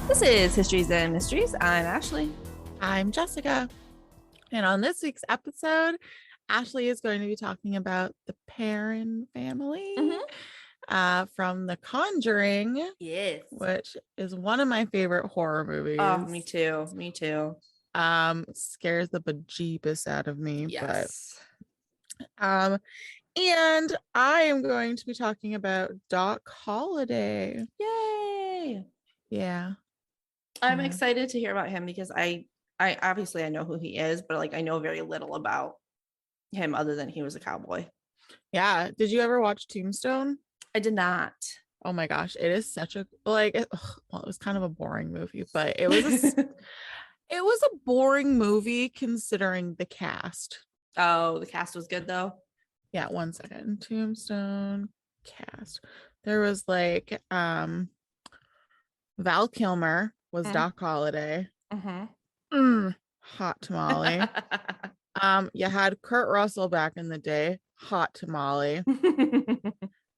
This is Histories and Mysteries. I'm Ashley. I'm Jessica. And on this week's episode, Ashley is going to be talking about the Perrin family from The Conjuring. Yes. Which is one of my favorite horror movies. Oh, me too. Me too. Scares the bejeebus out of me. Yes. And I am going to be talking about Doc Holliday. Yay. Yeah. I'm excited to hear about him because I obviously I know who he is, but like I know very little about him other than he was a cowboy. Yeah. Did you ever watch Tombstone? I did not. Oh my gosh, it is such a it was kind of a boring movie, but it was it was a boring movie considering the cast. Oh, the cast was good though. Yeah, 1 second. Tombstone cast. There was like Val Kilmer was Doc Holliday. Hot tamale. You had Kurt Russell back in the day, hot tamale.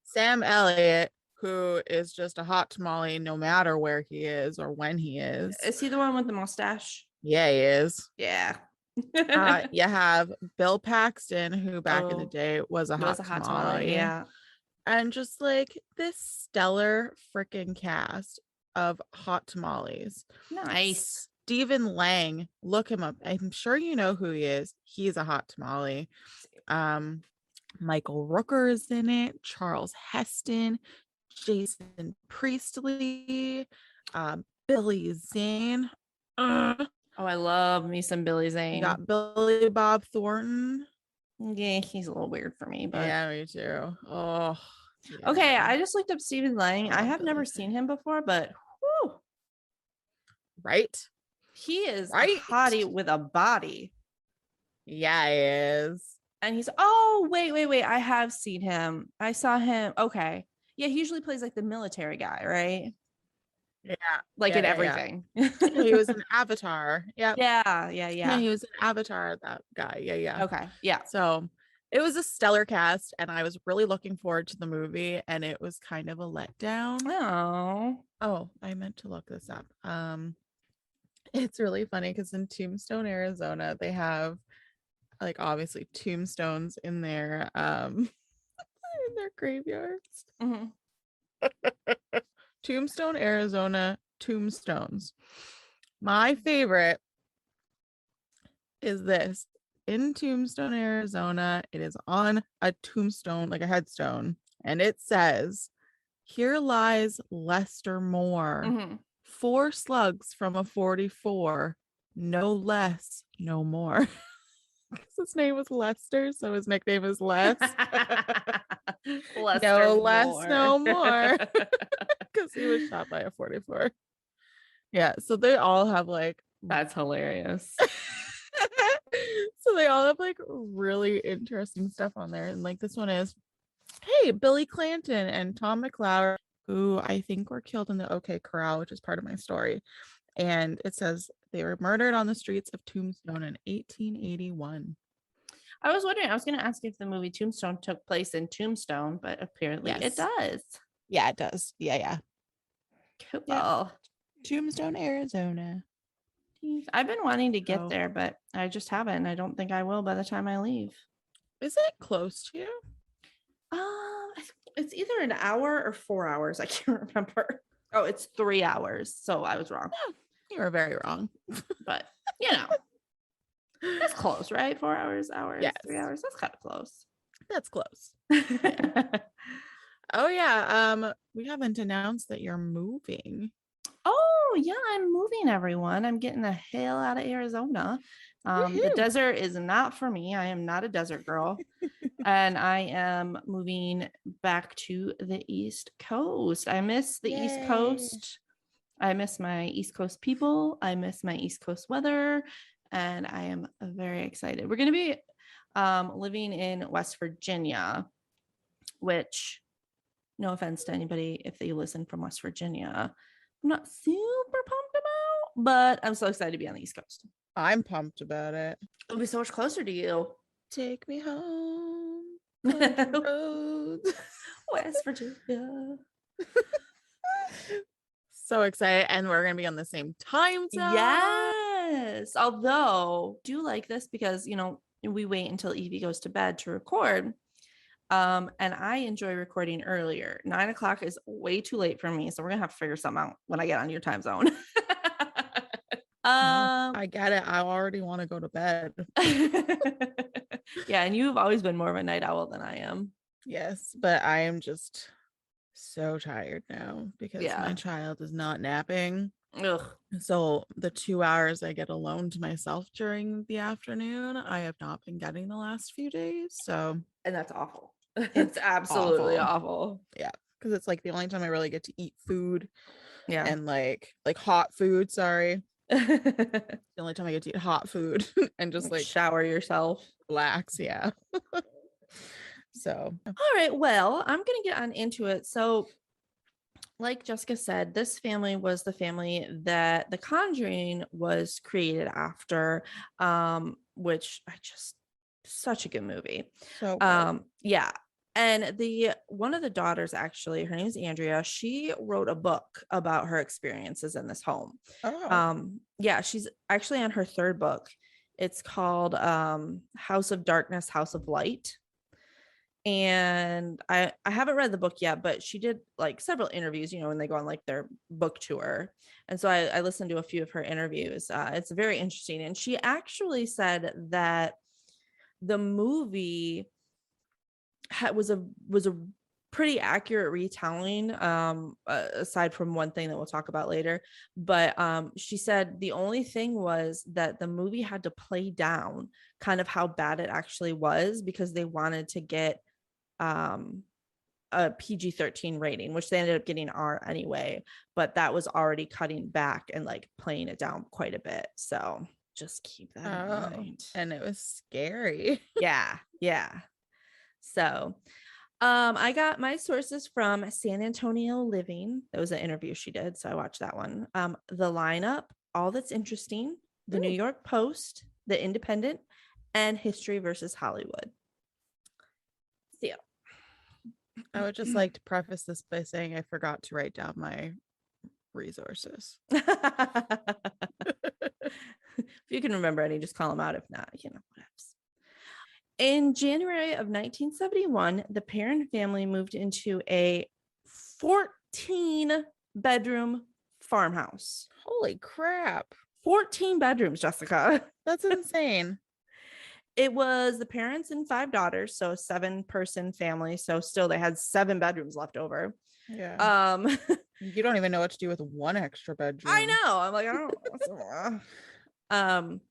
Sam Elliott, who is just a hot tamale no matter where he is or when he is. Is he the one with the mustache? Yeah, he is. Yeah. You have Bill Paxton, who back in the day was a hot tamale. Yeah. And just like this stellar freaking cast of hot tamales. Nice. Stephen Lang, look him up. I'm sure you know who he is. He's a hot tamale. Michael Rooker is in it. Charles Heston, Jason Priestley, Billy Zane. Oh, I love me some Billy Zane. You got Billy Bob Thornton. Yeah, he's a little weird for me, but yeah, me too. Oh, yeah. Okay. I just looked up Stephen Lang. I have never seen him before, but whew, right, he is a hottie with a body. Yeah, he is. And he's wait. I have seen him. I saw him. Okay. Yeah, he usually plays like the military guy, right? Yeah. Like in everything. He was an Avatar. Yeah. Yeah. He was an Avatar, that guy. Yeah. Okay. Yeah. So it was a stellar cast, and I was really looking forward to the movie, and it was kind of a letdown. Oh, I meant to look this up. It's really funny because in Tombstone, Arizona, they have like obviously tombstones in their in their graveyards. Tombstone, Arizona, tombstones. My favorite is this. In Tombstone, Arizona, it is on a tombstone, like a headstone, and it says, "Here lies Lester Moore. 4 slugs from a 44. No less, no more." His name was Lester, so his nickname is Les. No less, no more. Because he was shot by a 44. Yeah, so they all have like... That's hilarious. So they all have like really interesting stuff on there. And like this one is, hey, Billy Clanton and Tom McLaurin, who I think were killed in the OK Corral, which is part of my story. And it says they were murdered on the streets of Tombstone in 1881. I was wondering, I was going to ask if the movie Tombstone took place in Tombstone, but apparently it does. Yeah, it does. Yeah. Cool. Yeah. Tombstone, Arizona. I've been wanting to get there, but I just haven't. I don't think I will by the time I leave. Is it close to you? It's either an hour or 4 hours. I can't remember. Oh, it's 3 hours. So I was wrong. Yeah, you were very wrong. But, you know, that's close, right? 4 hours, yes. 3 hours. That's kind of close. That's close. Yeah. Oh, yeah. We haven't announced that you're moving. Oh, yeah, I'm moving, everyone. I'm getting the hell out of Arizona. The desert is not for me. I am not a desert girl. And I am moving back to the East Coast. I miss the East Coast. I miss my East Coast people. I miss my East Coast weather. And I am very excited. We're going to be living in West Virginia, which, no offense to anybody if they listen from West Virginia, I'm not super pumped about, but I'm so excited to be on the East Coast. I'm pumped about it. It'll be so much closer to you. Take me home. Roads. West Virginia. So excited. And we're going to be on the same time zone. Yes. Although, do like this because, we wait until Evie goes to bed to record. And I enjoy recording earlier. 9 o'clock is way too late for me. So we're going to have to figure something out when I get on your time zone. No, I get it. I already want to go to bed. Yeah. And you've always been more of a night owl than I am. Yes, but I am just so tired now because my child is not napping. Ugh. So the 2 hours I get alone to myself during the afternoon, I have not been getting the last few days. So, and that's awful. It's absolutely awful. Yeah, because it's like the only time I really get to eat food. Yeah. And like hot food, sorry. The only time I get to eat hot food and just like shower yourself. Relax, yeah. So, all right, well, I'm gonna get on into it. So, like Jessica said, this family was the family that The Conjuring was created after, which such a good movie. So good. Yeah. And one of the daughters, actually, her name is Andrea. She wrote a book about her experiences in this home. Yeah, she's actually on her third book. It's called House of Darkness, House of Light. And I haven't read the book yet, but she did like several interviews, when they go on like their book tour. And so I listened to a few of her interviews. It's very interesting. And she actually said that the movie was a pretty accurate retelling, aside from one thing that we'll talk about later. But she said the only thing was that the movie had to play down kind of how bad it actually was, because they wanted to get a PG-13 rating, which they ended up getting R anyway, but that was already cutting back and like playing it down quite a bit. So just keep that in mind. And it was scary. Yeah. So I got my sources from San Antonio Living. That was an interview she did, so I watched that one. The Lineup, All That's Interesting, the New York Post, the Independent, and History versus Hollywood. So I would just like to preface this by saying I forgot to write down my resources. If you can remember any, just call them out. If not, whatever. In January of 1971, the Perron family moved into a 14-bedroom farmhouse. Holy crap. 14 bedrooms, Jessica. That's insane. It was the parents and 5 daughters, so a 7-person family. So still they had 7 bedrooms left over. Yeah. You don't even know what to do with one extra bedroom. I know. I'm like, I don't.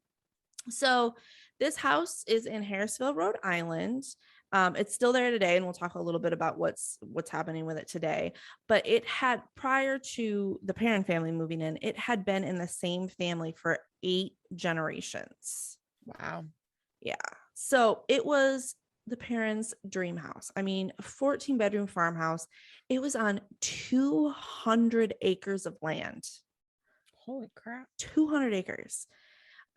So this house is in Harrisville, Rhode Island. It's still there today, and we'll talk a little bit about what's happening with it today. But it had, prior to the Perron family moving in, it had been in the same family for 8 generations. Wow. Yeah. So it was the parents' dream house. I mean, 14-bedroom farmhouse. It was on 200 acres of land. Holy crap. 200 acres.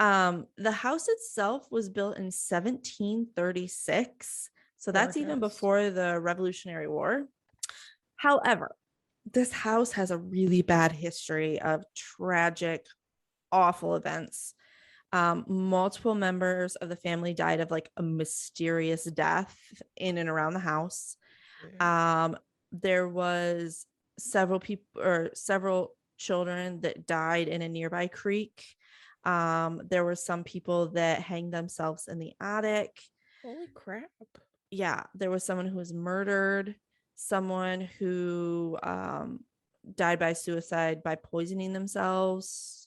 The house itself was built in 1736. So that's even before the Revolutionary War. However, this house has a really bad history of tragic, awful events. Multiple members of the family died of like a mysterious death in and around the house. There was several children that died in a nearby creek. There were some people that hanged themselves in the attic. Holy crap. Yeah, there was someone who was murdered, someone who died by suicide by poisoning themselves.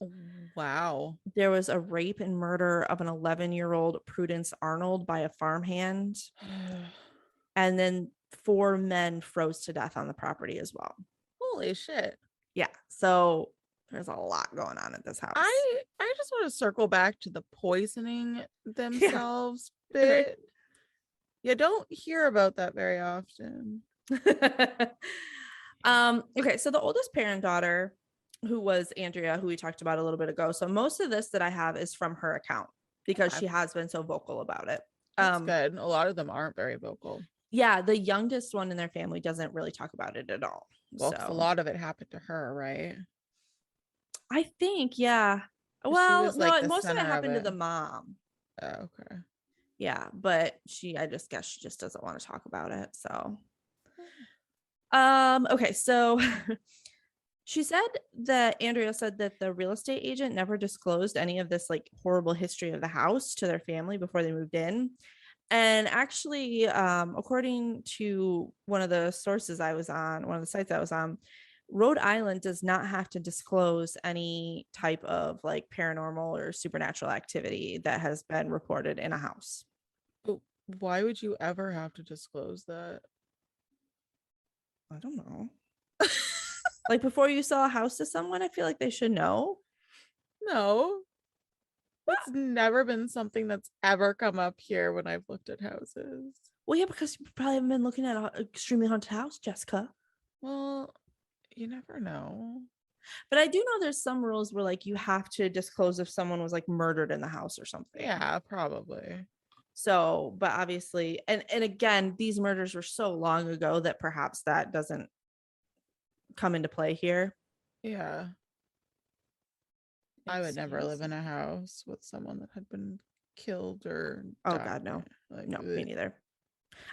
Wow. There was a rape and murder of an 11-year-old Prudence Arnold by a farmhand. And then 4 men froze to death on the property as well. Holy shit. Yeah. So there's a lot going on at this house. I just want to circle back to the poisoning themselves bit. You don't hear about that very often. Okay, so the oldest parent daughter, who was Andrea, who we talked about a little bit ago. So most of this that I have is from her account, because she has been so vocal about it. That's good. A lot of them aren't very vocal. Yeah, the youngest one in their family doesn't really talk about it at all. Well, so a lot of it happened to her, right? I think, yeah. She Well, was no, like the most of it center of happened to it. the mom. Oh, okay. Yeah, but I just guess she just doesn't want to talk about it. So, okay, so she said that Andrea said that the real estate agent never disclosed any of this like horrible history of the house to their family before they moved in. And actually, according to one of the sources I was on, one of the sites I was on, Rhode Island does not have to disclose any type of like paranormal or supernatural activity that has been reported in a house. But why would you ever have to disclose that? I don't know. Like before you sell a house to someone, I feel like they should know. No, that's never been something that's ever come up here when I've looked at houses. Well, yeah, because you probably haven't been looking at an extremely haunted house, Jessica. Well, you never know. But I do know there's some rules where like you have to disclose if someone was like murdered in the house or something. Yeah, probably. So, but obviously, and again, these murders were so long ago that perhaps that doesn't come into play here. Yeah. I would never live Excuse. in a house with someone that had been killed or Oh died. God, no, Like, no, me ugh. neither.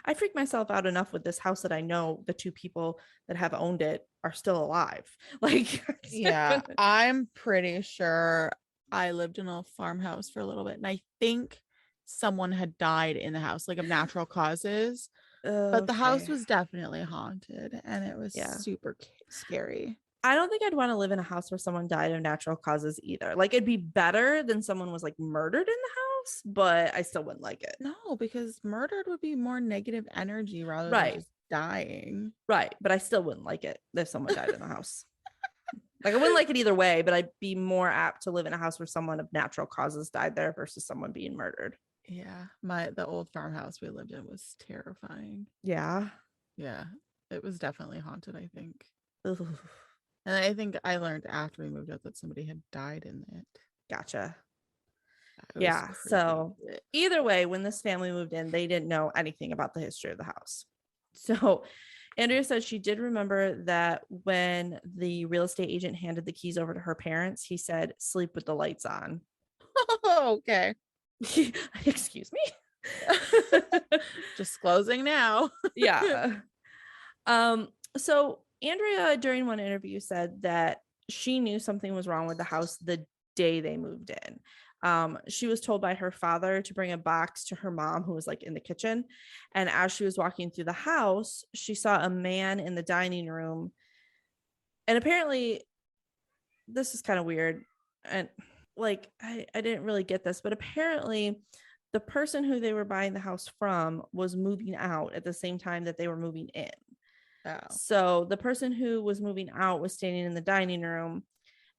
I freak myself out enough with this house that I know the two people that have owned it are still alive. Like, Yeah, I'm pretty sure I lived in a farmhouse for a little bit, and I think someone had died in the house, like of natural causes. But the house okay, was definitely haunted, and it was yeah. super scary. I don't think I'd want to live in a house where someone died of natural causes either. Like, it'd be better than someone was like murdered in the house, but I still wouldn't like it. No, because murdered would be more negative energy rather than Right, just dying. right. But I still wouldn't like it if someone died in the house. Like, I wouldn't like it either way, but I'd be more apt to live in a house where someone of natural causes died there versus someone being murdered. Yeah, the old farmhouse we lived in was terrifying. Yeah. Yeah, it was definitely haunted, I think. Ugh, And I think I learned after we moved out that somebody had died in it. gotcha. It was Yeah. creepy. So, either way, when this family moved in, they didn't know anything about the history of the house. So, Andrea said she did remember that when the real estate agent handed the keys over to her parents, he said, "Sleep with the lights on." Okay. Excuse me. Disclosing now. Yeah. So Andrea during one interview said that she knew something was wrong with the house the day they moved in. She was told by her father to bring a box to her mom, who was like in the kitchen. And as she was walking through the house, she saw a man in the dining room. And apparently, this is kind of weird. And like, I didn't really get this, but apparently, the person who they were buying the house from was moving out at the same time that they were moving in. Oh. So the person who was moving out was standing in the dining room.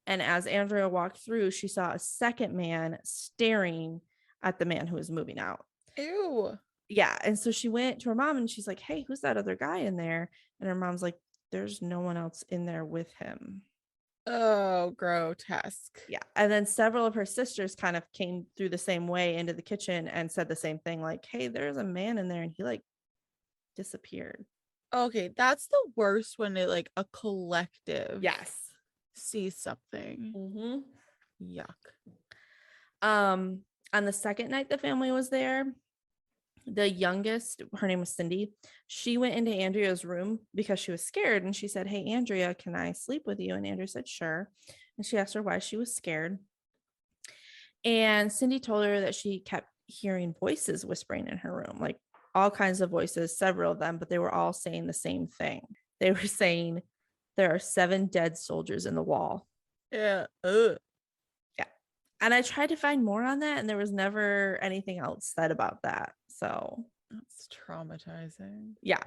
And as Andrea walked through, she saw a second man staring at the man who was moving out. Ew. Yeah. And so she went to her mom and she's like, "Hey, who's that other guy in there?" And her mom's like, "There's no one else in there with him." Oh, grotesque. Yeah. And then several of her sisters kind of came through the same way into the kitchen and said the same thing, like, "Hey, there's a man in there and he like disappeared." Okay, that's the worst when it like a collective Yes. sees something. Mm-hmm. Yuck. On the second night the family was there, the youngest, her name was Cindy, she went into Andrea's room because she was scared and she said, "Hey, Andrea, can I sleep with you?" And Andrea said, "Sure." And she asked her why she was scared. And Cindy told her that she kept hearing voices whispering in her room, like all kinds of voices, several of them, but they were all saying the same thing. They were saying, "There are 7 dead soldiers in the wall." Yeah. Ugh. Yeah. And I tried to find more on that, and there was never anything else said about that. So, That's traumatizing. yeah.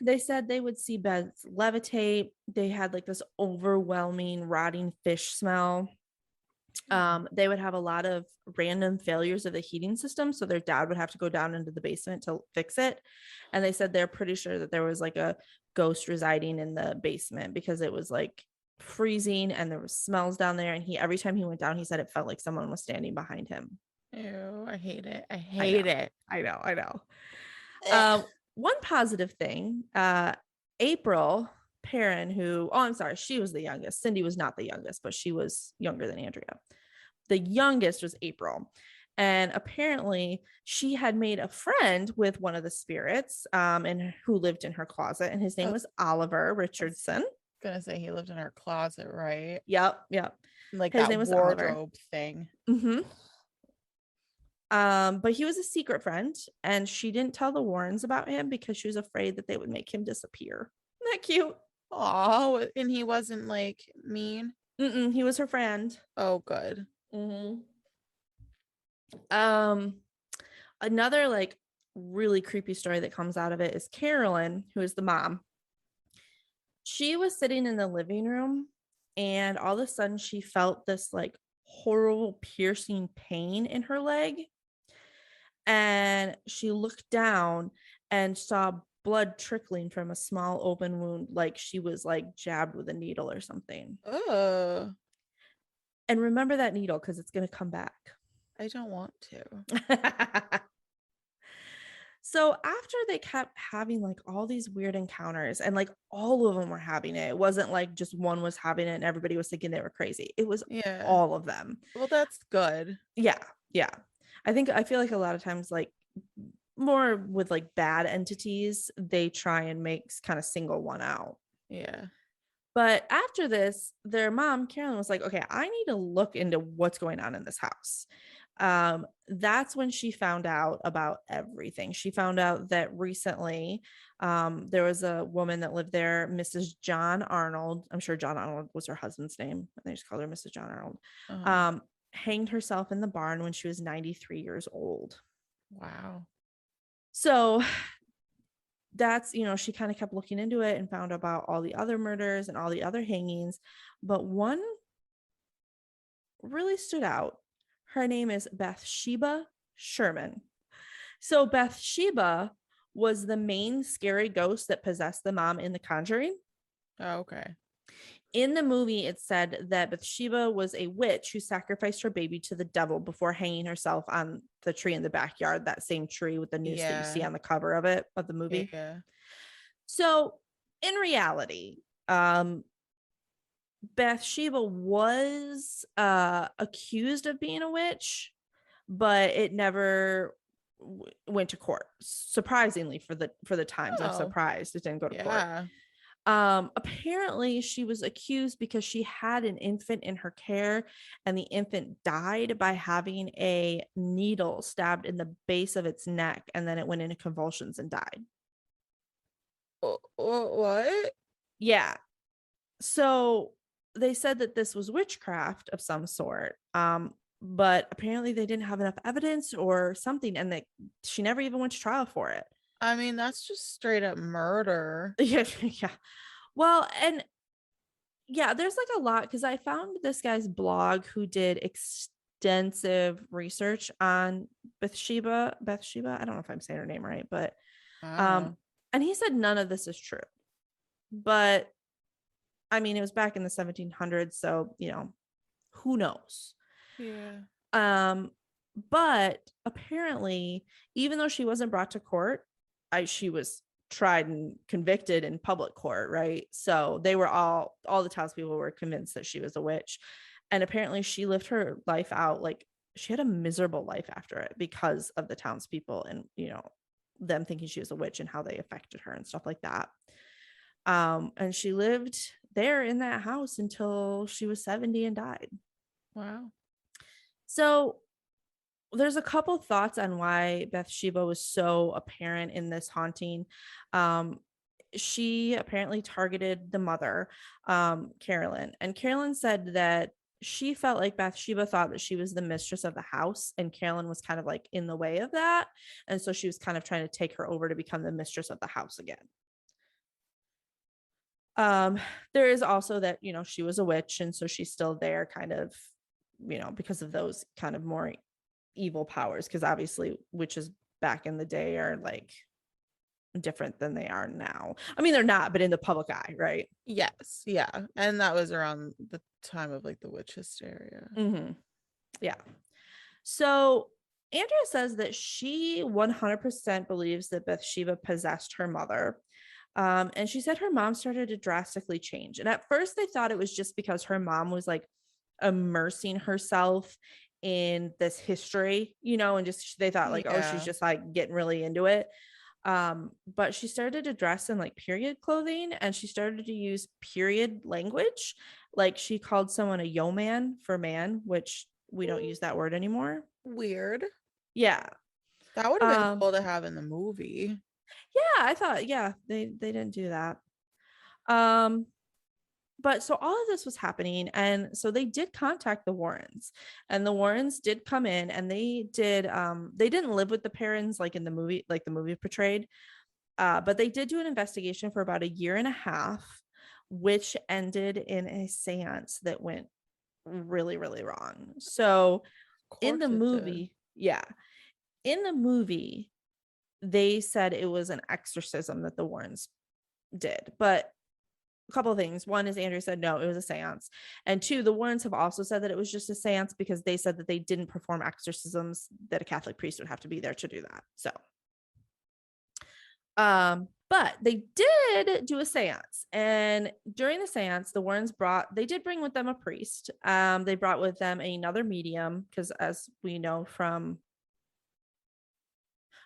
They said they would see beds levitate. They had like this overwhelming rotting fish smell. They would have a lot of random failures of the heating system, so their dad would have to go down into the basement to fix it. And they said they're pretty sure that there was like a ghost residing in the basement because it was like freezing and there was smells down there. And he, every time he went down, he said it felt like someone was standing behind him. Ew, I hate it. I hate it. I know. One positive thing, April Perrin, who, oh, I'm sorry, she was the youngest. Cindy was not the youngest, but she was younger than Andrea. The youngest was April. And apparently she had made a friend with one of the spirits and who lived in her closet. And his name Oh, was Oliver Richardson. gonna say he lived in her closet, right? Yep. Like His that name was Oliver. wardrobe thing. Mm-hmm. But he was a secret friend, and she didn't tell the Warrens about him because she was afraid that they would make him disappear. Isn't that cute? Oh, and he wasn't like mean. He was her friend. Oh, good. Mm-hmm. Um, Another like really creepy story that comes out of it is Carolyn, who is the mom. She was sitting in the living room, and all of a sudden she felt this like horrible piercing pain in her leg. And she looked down and saw blood trickling from a small open wound, like she was like jabbed with a needle or something. Oh, And remember that needle because it's going to come back. I don't want to. So after they kept having like all these weird encounters, and like all of them were having it, it wasn't like just one was having it and everybody was thinking they were crazy. It was Yeah. all of them. Well, that's good. Yeah. I feel like a lot of times, like more with like bad entities, they try and make kind of single one out. Yeah. But after this, their mom, Carolyn, was like, okay, I need to look into what's going on in this house. That's when she found out about everything. She found out that recently there was a woman that lived there, Mrs. John Arnold. I'm sure John Arnold was her husband's name. They just called her Mrs. John Arnold. Hanged herself in the barn when she was 93 years old. Wow. So that's, she kind of kept looking into it and found about all the other murders and all the other hangings. But one really stood out. Her name is Bathsheba Sherman. So Bathsheba was the main scary ghost that possessed the mom in The Conjuring. Oh, okay. In the movie, it said that Bathsheba was a witch who sacrificed her baby to the devil before hanging herself on the tree in the backyard, that same tree with the noose that you see on the cover of the movie. Yeah. So in reality, Bathsheba was accused of being a witch, but it never went to court. Surprisingly, for the times, I'm surprised it didn't go to court. Apparently she was accused because she had an infant in her care, and the infant died by having a needle stabbed in the base of its neck, and then it went into convulsions and died. What? Yeah. So they said that this was witchcraft of some sort. But apparently they didn't have enough evidence or something, and that she never even went to trial for it. I mean, that's just straight up murder. Yeah. Well, and yeah, there's like a lot, because I found this guy's blog who did extensive research on Bathsheba. I don't know if I'm saying her name right, but and he said none of this is true. But I mean, it was back in the 1700s, so who knows? Yeah. But apparently, even though she wasn't brought to court, she was tried and convicted in public court, right? So they were all the townspeople were convinced that she was a witch. And apparently she lived her life out, like she had a miserable life after it because of the townspeople and them thinking she was a witch and how they affected her and stuff like that. And she lived there in that house until she was 70 and died. Wow. So there's a couple thoughts on why Bathsheba was so apparent in this haunting. She apparently targeted the mother, Carolyn, and Carolyn said that she felt like Bathsheba thought that she was the mistress of the house, and Carolyn was kind of like in the way of that, and so she was kind of trying to take her over to become the mistress of the house again. There is also that she was a witch, and so she's still there kind of because of those kind of more evil powers, because obviously witches back in the day are like different than they are now. I mean, they're not, but in the public eye, right? Yes. Yeah. And that was around the time of like the witch hysteria. Yeah. So Andrea says that she 100% believes that Bathsheba possessed her mother. And she said her mom started to drastically change. And at first, they thought it was just because her mom was like immersing herself in this history, and just they thought like, oh, she's Yeah. just like getting really into it. But she started to dress in like period clothing and she started to use period language. Like she called someone a yeoman for man, which we don't use that word anymore. Weird. Yeah. That would have been Um, cool to have in the movie. yeah, I thought, yeah, they didn't do that. Um, but so all of this was happening, and so they did contact the Warrens, and the Warrens did come in, and they didn't live with the parents like in the movie, like the movie portrayed, but they did do an investigation for about a year and a half, which ended in a seance that went really, really wrong. So Of in the course it did. movie, yeah, in the movie, they said it was an exorcism that the Warrens did, but a couple of things. One is Andrew said no, it was a seance. And two, the Warrens have also said that it was just a seance because they said that they didn't perform exorcisms, that a Catholic priest would have to be there to do that. So but they did do a seance. And during the seance, the Warrens they did bring with them a priest. They brought with them another medium, because as we know from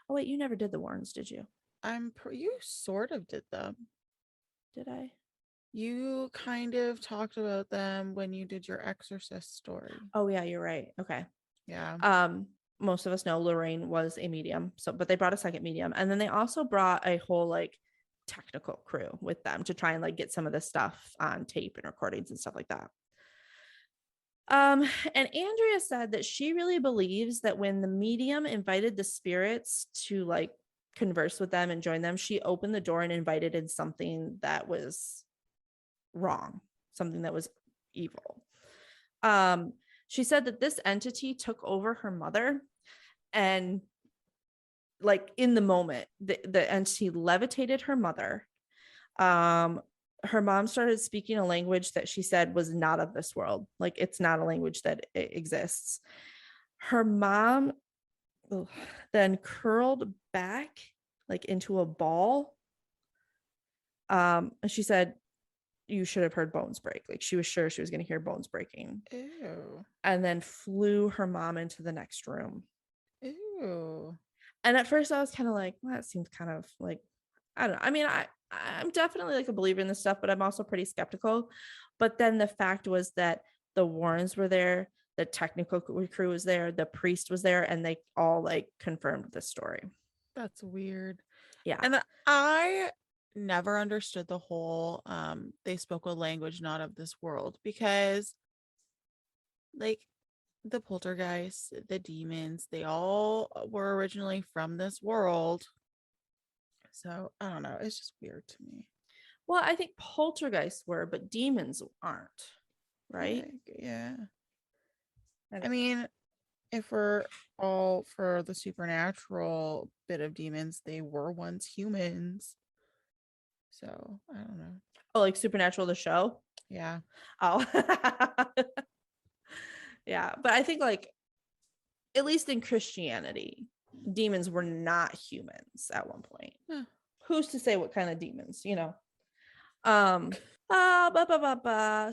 oh wait, you never did the Warrens, did you? You sort of did them. Did I? You kind of talked about them when you did your exorcist story. Oh yeah, you're right. Okay. Yeah. Most of us know Lorraine was a medium, so but they brought a second medium, and then they also brought a whole like technical crew with them to try and like get some of this stuff on tape and recordings and stuff like that. And Andrea said that she really believes that when the medium invited the spirits to like converse with them and join them, she opened the door and invited in something that was wrong, something that was evil. She said that this entity took over her mother, and like in the moment, the entity levitated her mother. Her mom started speaking a language that she said was not of this world. Like it's not a language that exists. Her mom then curled back like into a ball. And she said, you should have heard bones break. Like she was sure she was going to hear bones breaking. Ew. And then flew her mom into the next room. Ew. And at first I was kind of like, well, that seems kind of like, I don't know. I mean, I'm definitely like a believer in this stuff, but I'm also pretty skeptical. But then the fact was that the Warrens were there, the technical crew was there, the priest was there, and they all like confirmed the story. That's weird. Yeah. And I never understood the whole they spoke a language not of this world, because like the poltergeists, the demons, they all were originally from this world. So I don't know. It's just weird to me. Well, I think poltergeists were, but demons aren't, right? Yeah. I mean, if we're all for the supernatural bit of demons, they were once humans. So I don't know. Oh, like Supernatural, the show? Yeah. Oh. Yeah. But I think like, at least in Christianity, demons were not humans at one point. Huh. Who's to say what kind of demons,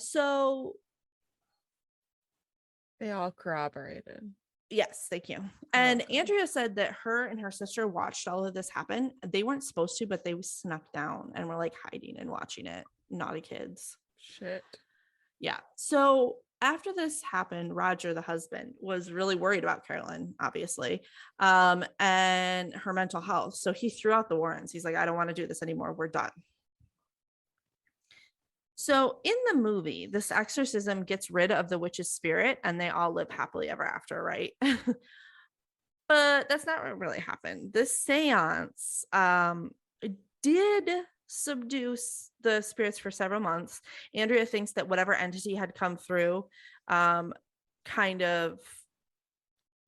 So They all corroborated. yes, thank you. And okay. Andrea said that her and her sister watched all of this happen. They weren't supposed to, but they snuck down and were like hiding and watching it. Naughty kids. Shit. Yeah. So after this happened, Roger, the husband, was really worried about Carolyn, obviously, and her mental health. So he threw out the Warrens. He's like, I don't want to do this anymore. We're done. So in the movie, this exorcism gets rid of the witch's spirit and they all live happily ever after, right? But that's not what really happened. This seance did subdue the spirits for several months. Andrea thinks that whatever entity had come through kind of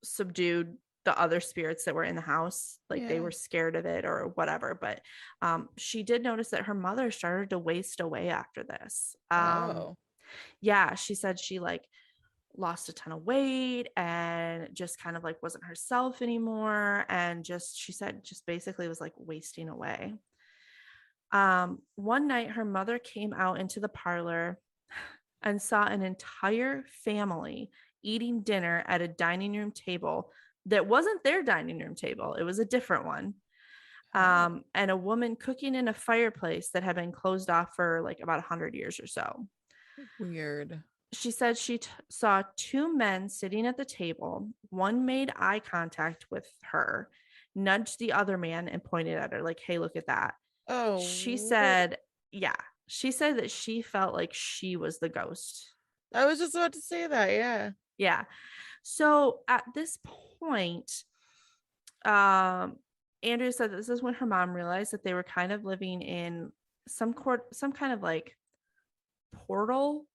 subdued the other spirits that were in the house, like they were scared of it or whatever. But she did notice that her mother started to waste away after this. Yeah, she said she like lost a ton of weight and just kind of like wasn't herself anymore, and just she said just basically was like wasting away. One night, her mother came out into the parlor and saw an entire family eating dinner at a dining room table that wasn't their dining room table. It was a different one. And a woman cooking in a fireplace that had been closed off for like about 100 years or so. Weird. She said she saw two men sitting at the table. One made eye contact with her, nudged the other man, and pointed at her, like, hey, look at that. Oh, She said, yeah, she said that she felt like she was the ghost. I was just about to say that. Yeah. Yeah. So at this point, Andrea said this is when her mom realized that they were kind of living in some kind of like portal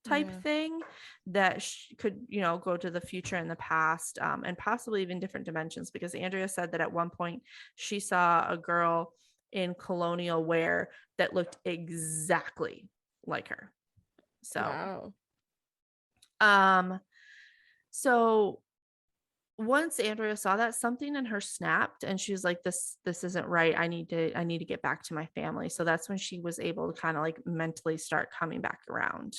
type thing that could, go to the future and the past, and possibly even different dimensions, because Andrea said that at one point she saw a girl in colonial wear that looked exactly like her. So wow. So once Andrea saw that, something in her snapped and she was like, this isn't right. I need to get back to my family. So that's when she was able to kind of like mentally start coming back around.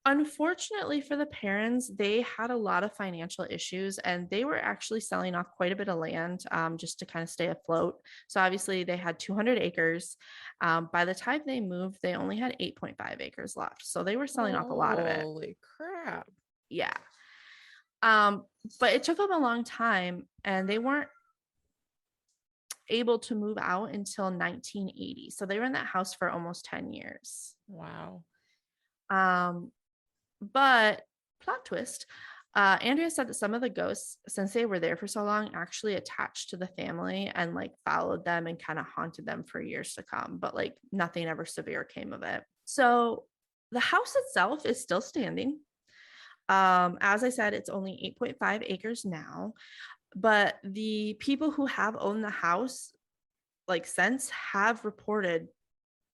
Unfortunately for the parents, they had a lot of financial issues and they were actually selling off quite a bit of land, just to kind of stay afloat. So obviously they had 200 acres. By the time they moved, they only had 8.5 acres left. So they were selling off a lot of it. Holy crap. Yeah. But it took them a long time and they weren't able to move out until 1980. So they were in that house for almost 10 years. Wow. But plot twist, Andrea said that some of the ghosts, since they were there for so long, actually attached to the family and like followed them and kind of haunted them for years to come. But like nothing ever severe came of it. So the house itself is still standing. As I said, it's only 8.5 acres now, but the people who have owned the house like since have reported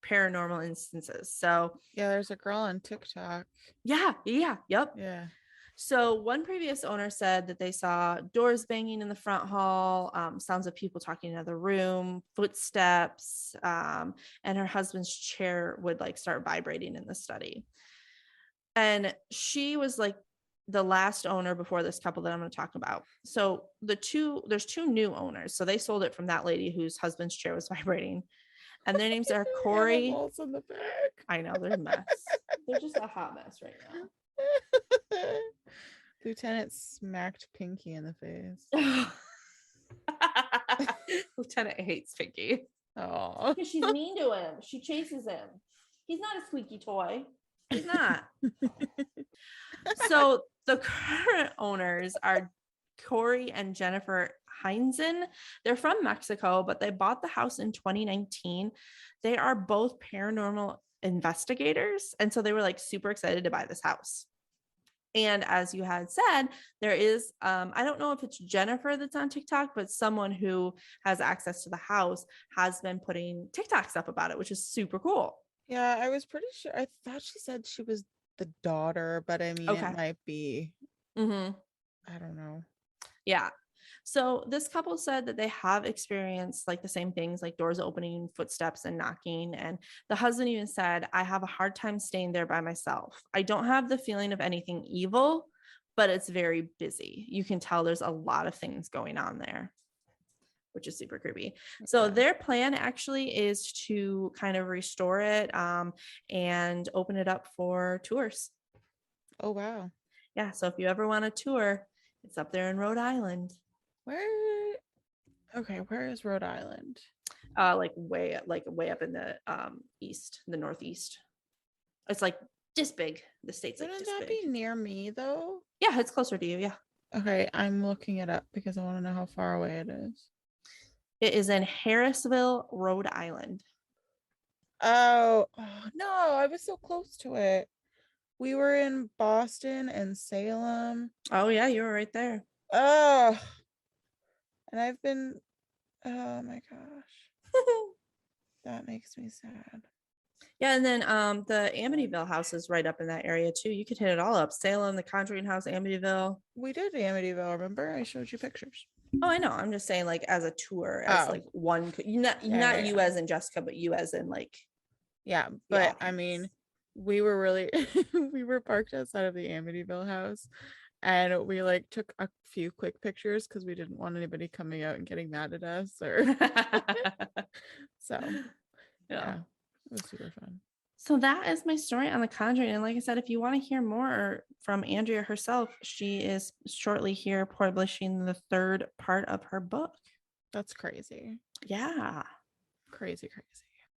paranormal instances. So yeah, there's a girl on TikTok. Yep. Yeah. So one previous owner said that they saw doors banging in the front hall, sounds of people talking in another room, footsteps, and her husband's chair would like start vibrating in the study. And she was like the last owner before this couple that I'm going to talk about. So there's two new owners. So they sold it from that lady whose husband's chair was vibrating. And their names are Corey. Animals in the back. I know, they're a mess. They're just a hot mess right now. Lieutenant smacked Pinky in the face. Lieutenant hates Pinky. Oh, because she's mean to him. She chases him. He's not a squeaky toy. He's not. So the current owners are Corey and Jennifer Heinzen. They're from Mexico, but they bought the house in 2019. They are both paranormal investigators. And so they were like super excited to buy this house. And as you had said, there is, I don't know if it's Jennifer that's on TikTok, but someone who has access to the house has been putting TikToks up about it, which is super cool. yeah, I was pretty sure. I thought she said she was the daughter, but I mean, it might be. Mm-hmm. I don't know. Yeah. So this couple said that they have experienced like the same things, like doors opening, footsteps, and knocking. And the husband even said, I have a hard time staying there by myself. I don't have the feeling of anything evil, but it's very busy. You can tell there's a lot of things going on there, which is super creepy. So their plan actually is to kind of restore it, and open it up for tours. Oh, wow. Yeah. So if you ever want a tour, it's up there in Rhode Island. Where is Rhode Island? Like way up in the east, the northeast. It's like this big. The state's like Wouldn't this that big. be near me though? Yeah, it's closer to you. Yeah. Okay, I'm looking it up because I want to know how far away it is. It is in Harrisville, Rhode Island. Oh no, I was so close to it. We were in Boston and Salem. Oh yeah, you were right there. Oh, and I've been. Oh my gosh, that makes me sad. Yeah, and then the Amityville house is right up in that area too. You could hit it all up. Salem, the Conjuring house, Amityville. We did Amityville, remember? I showed you pictures. Oh, I know. I'm just saying, like, as a tour, as Oh, like one, not yeah, you yeah. as in Jessica, but you as in like Yeah, the but I audience. mean, we were really we were parked outside of the Amityville house, and we like took a few quick pictures because we didn't want anybody coming out and getting mad at us or so Yeah. yeah, it was super fun. So that is my story on The Conjuring. And like I said, if you want to hear more from Andrea herself, she is shortly here publishing the third part of her book. That's crazy. Yeah. Crazy.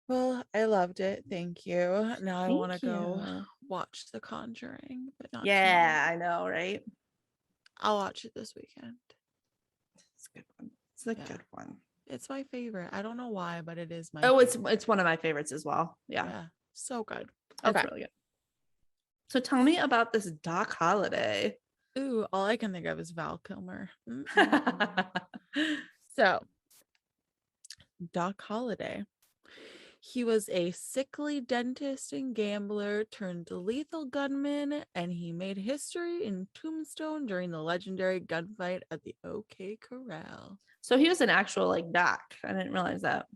Well, I loved it. Thank you. Now I want to Thank go you. watch The Conjuring, but not tonight. Yeah, I know, right? I'll watch it this weekend. It's a good one. It's a Yeah. good one. It's my favorite. I don't know why, but it is my Oh, favorite. it's one of my favorites as well. Yeah. Yeah. So good. It's Okay. really good. So tell me about this Doc Holliday. Ooh, all I can think of is Val Kilmer. So, Doc Holliday. He was a sickly dentist and gambler turned lethal gunman, and he made history in Tombstone during the legendary gunfight at the OK Corral. So he was an actual like doc. I didn't realize that.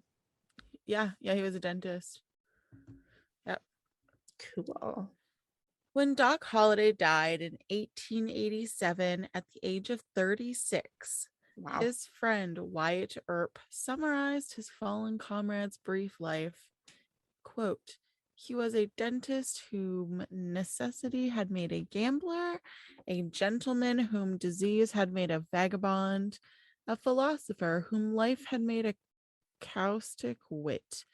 Yeah, he was a dentist. Yep. Cool. When Doc Holliday died in 1887 at the age of 36, Wow. his friend Wyatt Earp summarized his fallen comrade's brief life. Quote, he was a dentist whom necessity had made a gambler, a gentleman whom disease had made a vagabond, a philosopher whom life had made a caustic wit,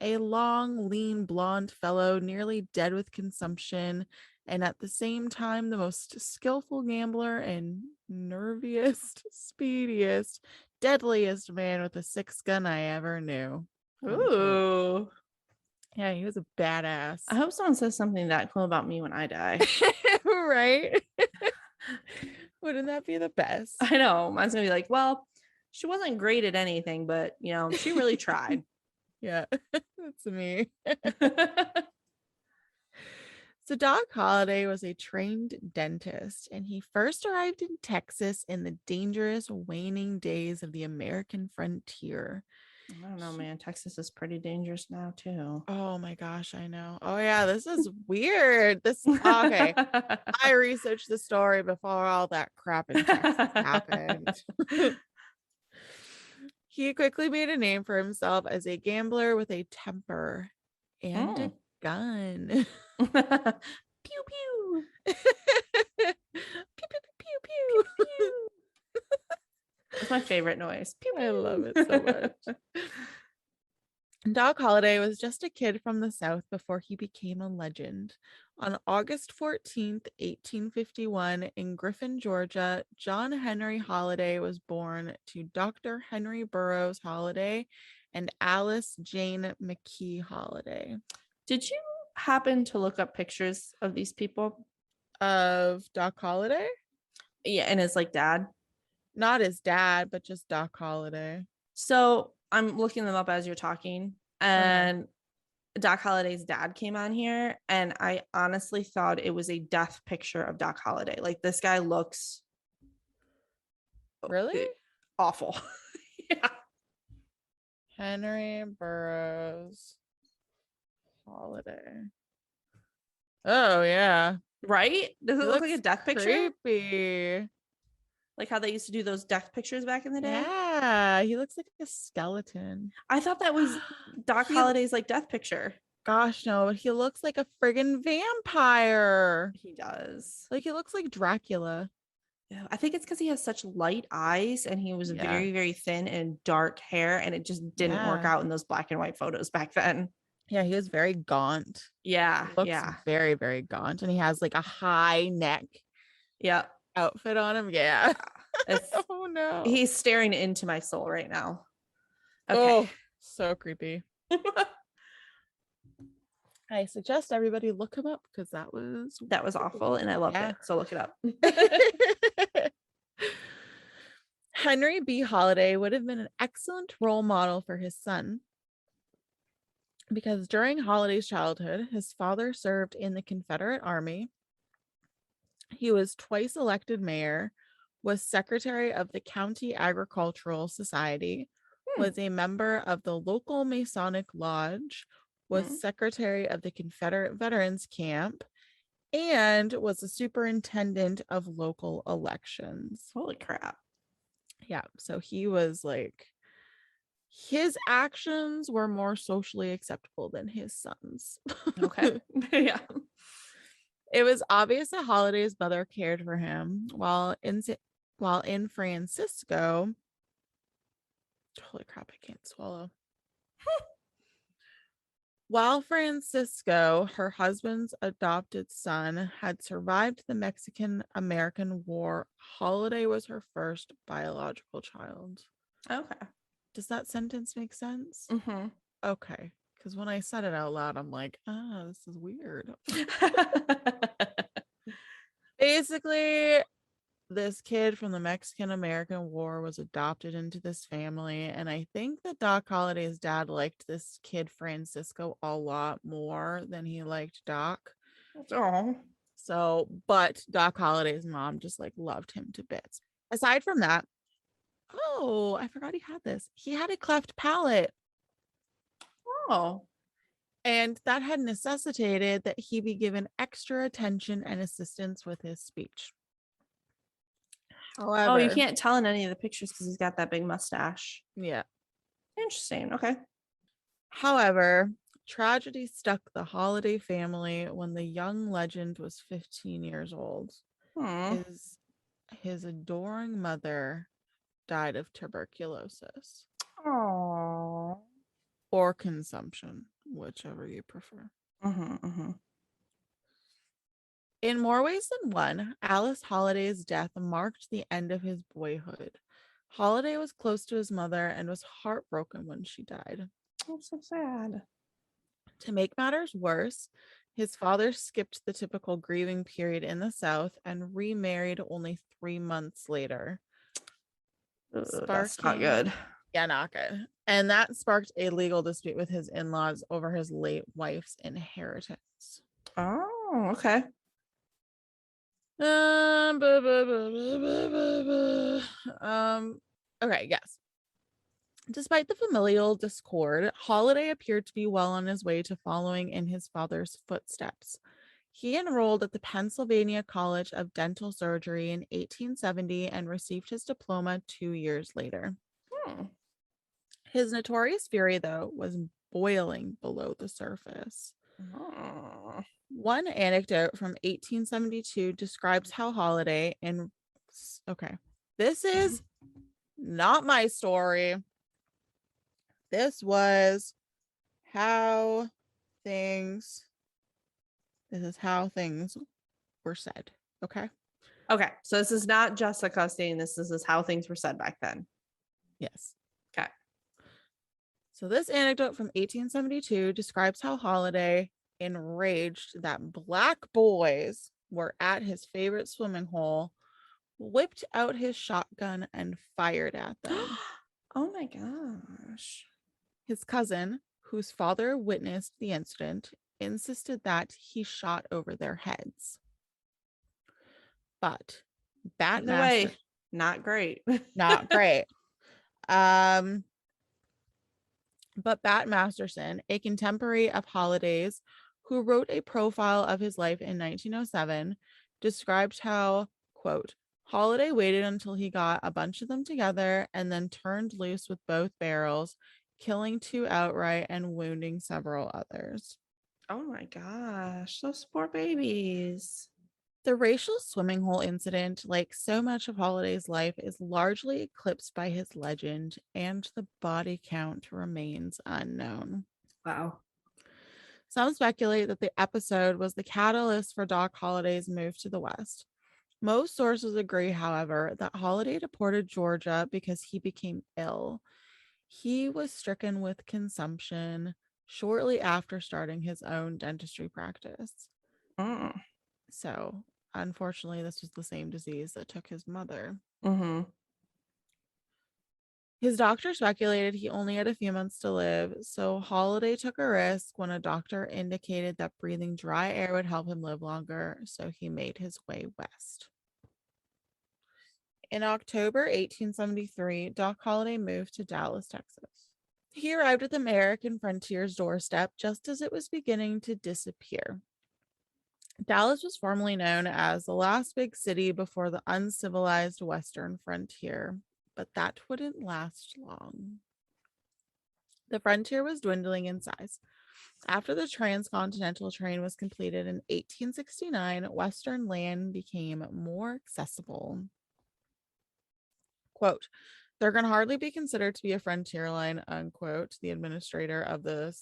a long, lean, blonde fellow nearly dead with consumption, and at the same time the most skillful gambler and nerviest, speediest, deadliest man with a six-gun I ever knew. Unquote. Ooh. Yeah, he was a badass. I hope someone says something that cool about me when I die. Right? Wouldn't that be the best? I know. Mine's gonna be like, well, she wasn't great at anything, but she really tried. Yeah, that's me. So Doc Holliday was a trained dentist, and he first arrived in Texas in the dangerous waning days of the American frontier. I don't know, man. Texas is pretty dangerous now too. Oh my gosh, I know. Oh yeah, this is weird. Okay. I researched the story before all that crap in Texas happened. He quickly made a name for himself as a gambler with a temper and a gun. Pew pew. Pew, pew, pew, pew, pew. That's my favorite noise. Pew, pew. I love it so much. Doc Holliday was just a kid from the South before he became a legend. On August 14th, 1851, in Griffin, Georgia, John Henry Holliday was born to Dr. Henry Burroughs Holliday and Alice Jane McKee Holliday. Did you happen to look up pictures of these people? Of Doc Holliday? Yeah, and his like dad. Not his dad, but just Doc Holliday. So I'm looking them up as you're talking, and Doc Holliday's dad came on here, and I honestly thought it was a death picture of Doc Holliday. Like, this guy looks Really? awful. Yeah. Henry Burroughs Holliday. Oh yeah. Right? Does it look like a death picture? Creepy. Like how they used to do those death pictures back in the day? Yeah, he looks like a skeleton. I thought that was Doc Holliday's like death picture. Gosh, no, he looks like a friggin' vampire. He does. Like he looks like Dracula. Yeah, I think it's because he has such light eyes and he was very, very thin and dark hair, and it just didn't work out in those black and white photos back then. Yeah, he was very gaunt. Yeah. He looks very, very gaunt, and he has like a high neck. Yeah. Outfit on him. Yeah. Oh no. He's staring into my soul right now. Okay. Oh, so creepy. I suggest everybody look him up because that was awful and I loved it. So look it up. Henry B. Holliday would have been an excellent role model for his son because during Holliday's childhood, his father served in the Confederate Army. He was twice elected mayor, was secretary of the County Agricultural Society, Hmm. was a member of the local Masonic Lodge, was Hmm. secretary of the Confederate Veterans Camp, and was the superintendent of local elections. Holy crap. Yeah, so he was like, his actions were more socially acceptable than his sons. Okay. Yeah. It was obvious that Holliday's mother cared for him while in Francisco. Holy crap, I can't swallow. While Francisco, her husband's adopted son, had survived the Mexican American War, Holliday was her first biological child. Okay. Does that sentence make sense? Mm-hmm. Okay. Because when I said it out loud, I'm like, this is weird. Basically, this kid from the Mexican American War was adopted into this family. And I think that Doc Holliday's dad liked this kid, Francisco, a lot more than he liked Doc. Oh. So, but Doc Holliday's mom just like loved him to bits. Aside from that, oh, I forgot he had this. He had a cleft palate. Oh. And that had necessitated that he be given extra attention and assistance with his speech. Oh, you However, can't tell in any of the pictures because he's got that big mustache. yeah. Interesting. Okay. However, tragedy struck the Holliday family when the young legend was 15 years old. Hmm. His adoring mother died of tuberculosis Oh. or consumption, whichever you prefer. Mm-hmm, mm-hmm. In more ways than one, Alice Holliday's death marked the end of his boyhood. Holliday was close to his mother and was heartbroken when she died. That's so sad. To make matters worse, his father skipped the typical grieving period in the South and remarried only 3 months later. That's not good. Yeah, not good. And that sparked a legal dispute with his in-laws over his late wife's inheritance. Oh, okay. Okay, yes. Despite the familial discord, Holliday appeared to be well on his way to following in his father's footsteps. He enrolled at the Pennsylvania College of Dental Surgery in 1870 and received his diploma 2 years later. Hmm. His notorious fury, though, was boiling below the surface. Oh. One anecdote from 1872 describes how Holliday in okay, this is not my story. This was how things this is how things were said. Okay. Okay. So this is not Jessica saying this. This is how things were said back then. Yes. Okay. So this anecdote from 1872 describes how Holliday, enraged that black boys were at his favorite swimming hole, whipped out his shotgun and fired at them. Oh my gosh. His cousin, whose father witnessed the incident, insisted that he shot over their heads. But Either way, not great. not great. But Bat Masterson, a contemporary of Holliday's, who wrote a profile of his life in 1907, described how, quote, Holliday waited until he got a bunch of them together and then turned loose with both barrels, killing 2 outright and wounding several others. Oh my gosh. Those poor babies. The racial swimming hole incident, like so much of Holliday's life, is largely eclipsed by his legend, and the body count remains unknown. Wow. Some speculate that the episode was the catalyst for Doc Holliday's move to the West. Most sources agree, however, that Holliday deported Georgia because he became ill. He was stricken with consumption shortly after starting his own dentistry practice. Mm. So, unfortunately, this was the same disease that took his mother. Mm-hmm. His doctor speculated he only had a few months to live, so Holliday took a risk when a doctor indicated that breathing dry air would help him live longer, so he made his way west. In October 1873, Doc Holliday moved to Dallas, Texas. He arrived at the American frontier's doorstep just as it was beginning to disappear. Dallas was formerly known as the last big city before the uncivilized western frontier, but that wouldn't last long. The frontier was dwindling in size. After the transcontinental train was completed in 1869, western land became more accessible. Quote, there can hardly be considered to be a frontier line, unquote, the administrator of the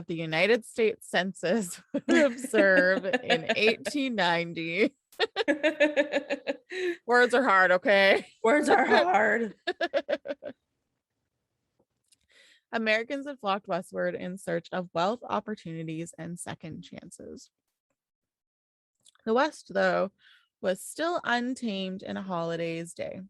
United States Census would observe in 1890. Words are hard, okay? Words are hard. Americans had flocked westward in search of wealth, opportunities, and second chances. The West, though, was still untamed in Holliday's day.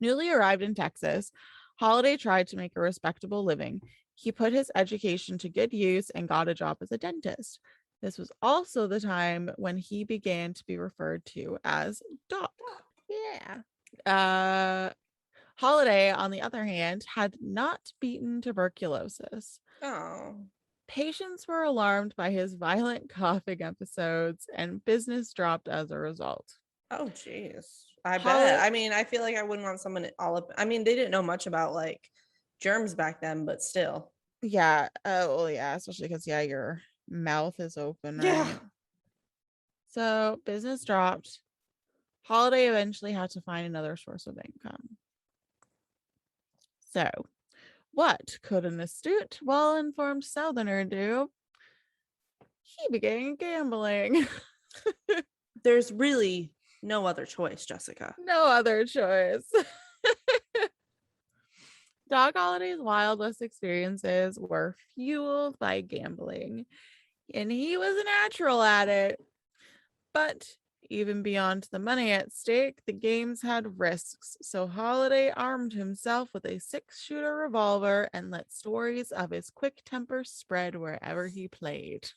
Newly arrived in Texas, Holliday tried to make a respectable living. He put his education to good use and got a job as a dentist. This was also the time when he began to be referred to as Doc. Yeah. Holliday, on the other hand, had not beaten tuberculosis. Oh. Patients were alarmed by his violent coughing episodes, and business dropped as a result. Oh, geez. I bet. I mean, I feel like I wouldn't want someone all up. I mean, they didn't know much about like germs back then, but still. Yeah. Well, yeah, especially because, yeah, your mouth is open, right? Yeah. So business dropped. Holliday eventually had to find another source of income. So, what could an astute, well-informed Southerner do? He began gambling. There's really no other choice, Jessica. No other choice. Doc Holliday's Wild West experiences were fueled by gambling, and he was a natural at it. But even beyond the money at stake, the games had risks, so Holliday armed himself with a 6-shooter revolver and let stories of his quick temper spread wherever he played.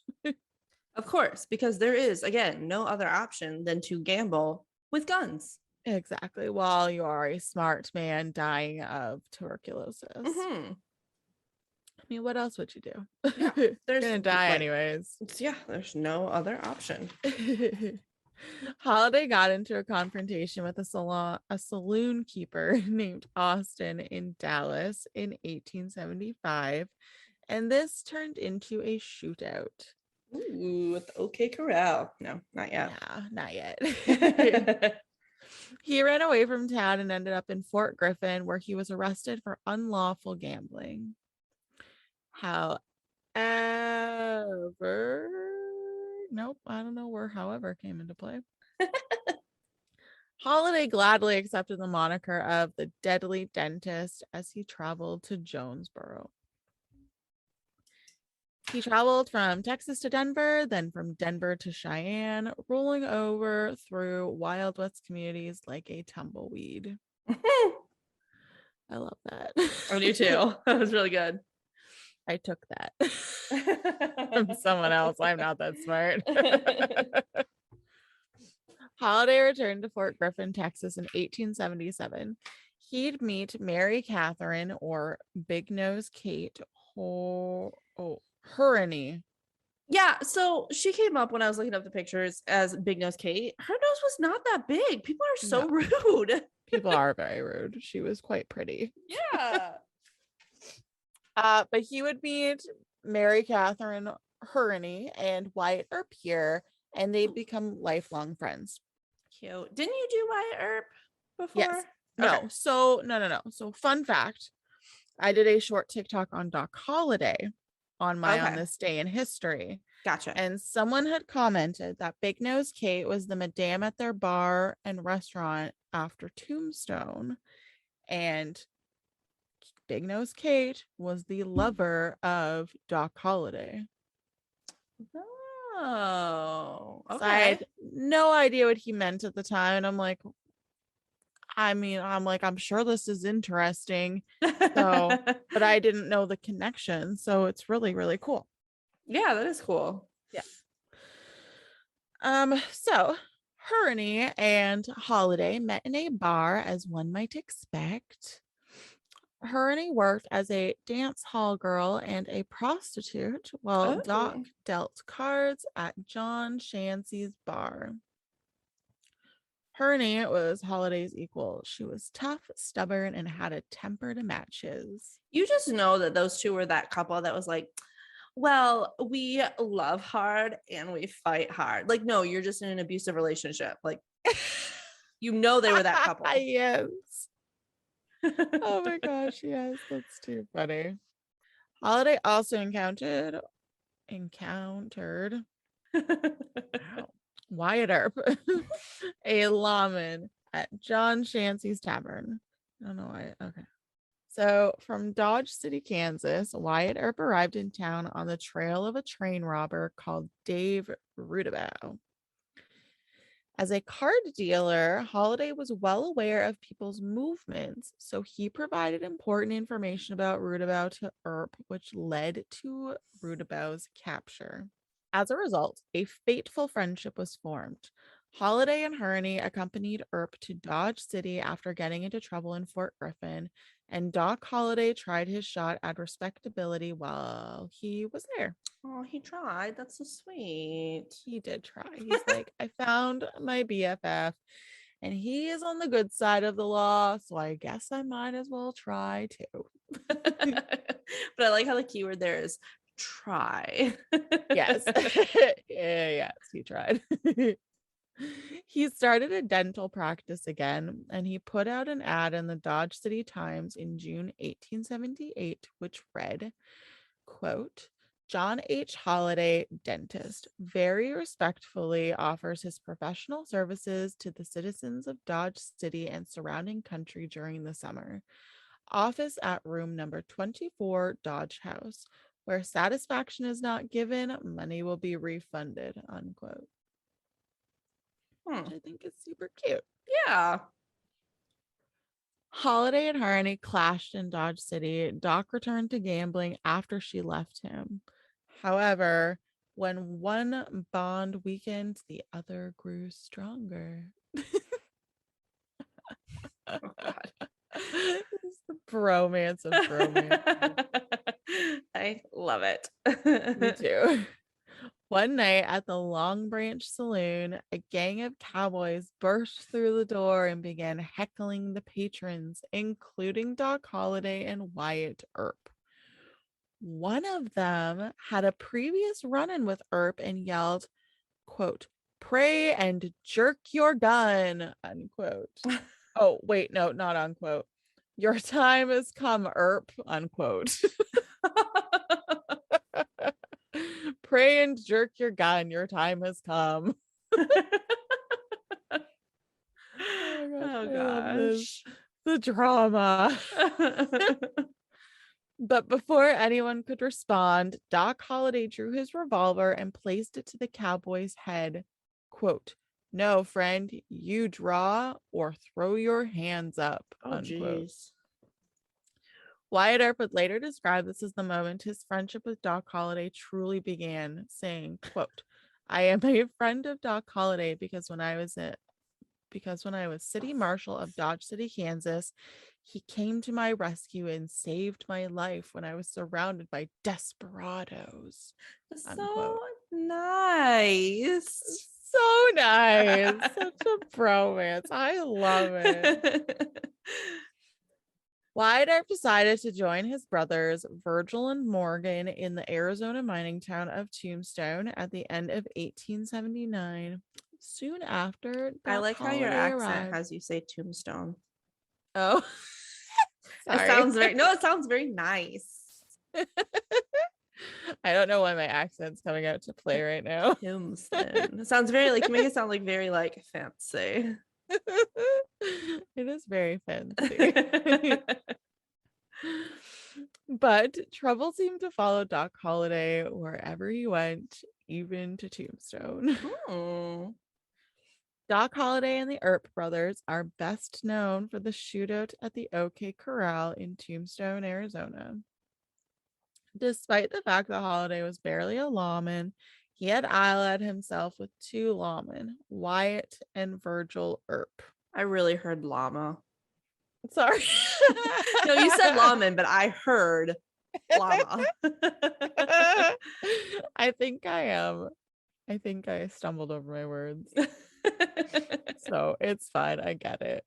Of course, because there is, again, no other option than to gamble with guns. Exactly, while you are a smart man dying of tuberculosis. Mm-hmm. I mean, what else would you do? Yeah, You're gonna die anyways. Yeah, there's no other option. Holliday got into a confrontation with a saloon keeper named Austin in Dallas in 1875, and this turned into a shootout. Ooh, with the OK Corral. No, not yet. Yeah, not yet. He ran away from town and ended up in Fort Griffin, where he was arrested for unlawful gambling. However, nope, I don't know where however came into play. Holliday gladly accepted the moniker of the Deadly Dentist as he traveled to Jonesboro. He traveled from Texas to Denver, then from Denver to Cheyenne, rolling over through Wild West communities like a tumbleweed. I love that. I do too. That was really good. I took that from someone else. I'm not that smart. Holliday returned to Fort Griffin, Texas in 1877. He'd meet Mary Catherine, or Big Nose Kate, Hurney. Yeah, so she came up when I was looking up the pictures as Big Nose Kate. Her nose was not that big. People are so rude. People are very rude. She was quite pretty. Yeah. But he would meet Mary Catherine Hurney and Wyatt Earp here, and they'd become lifelong friends. Cute. Didn't you do Wyatt Earp before? Yes. No. Okay. So no. So fun fact, I did a short TikTok on Doc Holliday on On This Day in History. Gotcha. And someone had commented that Big Nose Kate was the madame at their bar and restaurant after Tombstone, and Big Nose Kate was the lover of Doc Holliday. Oh, okay. So I had no idea what he meant at the time, and I'm sure this is interesting. So, but I didn't know the connection, so it's really, really cool. Yeah, that is cool. Yeah. So Herney and Holliday met in a bar, as one might expect. Herney worked as a dance hall girl and a prostitute, while Doc Oh. dealt cards at John Shancy's bar. Herney was Holliday's equal. She was tough, stubborn, and had a temper to match his. You just know that those two were that couple that was like, well, we love hard and we fight hard. Like, no, you're just in an abusive relationship. Like, you know, they were that couple. Yes. Oh my gosh, yes, that's too funny. Holliday also encountered wow, Wyatt Earp, a lawman at John Shancy's Tavern. I don't know why. Okay. So from Dodge City, Kansas, Wyatt Earp arrived in town on the trail of a train robber called Dave Rudabow. As a card dealer, Holliday was well aware of people's movements, so he provided important information about Rudabow to Earp, which led to Rudabow's capture. As a result, a fateful friendship was formed. Holliday and Herney accompanied Earp to Dodge City after getting into trouble in Fort Griffin, and Doc Holliday tried his shot at respectability while he was there. Oh, he tried. That's so sweet. He did try. He's like, I found my BFF and he is on the good side of the law, so I guess I might as well try too. But I like how the keyword there is try. Yes. Yes, he tried. He started a dental practice again, and he put out an ad in the Dodge City Times in June 1878, which read, quote, John H. Holliday, dentist, very respectfully offers his professional services to the citizens of Dodge City and surrounding country during the summer. Office at room number 24, Dodge House. Where satisfaction is not given, money will be refunded, unquote. Which I think is super cute. Yeah. Holliday and Herney clashed in Dodge City. Doc returned to gambling after she left him. However, when one bond weakened, the other grew stronger. Oh, God. It's the bromance of bromance. I love it. Me too. One night at the Long Branch Saloon, a gang of cowboys burst through the door and began heckling the patrons, including Doc Holliday and Wyatt Earp. One of them had a previous run-in with Earp and yelled, quote, pray and jerk your gun, unquote. Oh, wait, no, not unquote. Your time has come, Earp, unquote. Pray and jerk your gun. Your time has come. Oh gosh, gosh. the drama. But before anyone could respond, Doc Holliday drew his revolver and placed it to the cowboy's head. Quote, no, friend, you draw or throw your hands up. Oh, Unquote. geez. Wyatt Earp would later describe this as the moment his friendship with Doc Holliday truly began, saying, quote, I am a friend of Doc Holliday because when I was city marshal of Dodge City, Kansas, he came to my rescue and saved my life when I was surrounded by desperados. So nice. So nice. Such a bromance. I love it. Wyatt Earp decided to join his brothers Virgil and Morgan in the Arizona mining town of Tombstone at the end of 1879. Soon after, I Doc like how your Holliday accent arrived. has you say tombstone. Oh, sorry. It sounds very nice. I don't know why my accent's coming out to play right now. Tombstone. It sounds very like, you make it sound like very like fancy. It is very fancy. But trouble seemed to follow Doc Holliday wherever he went, even to Tombstone. Oh. Doc Holliday and the Earp brothers are best known for the shootout at the OK Corral in Tombstone, Arizona. Despite the fact that Holliday was barely a lawman, He had allied himself with two lawmen, Wyatt and Virgil Earp. I really heard llama. Sorry. No, you said lawman, but I heard llama. I think I stumbled over my words. So it's fine. I get it.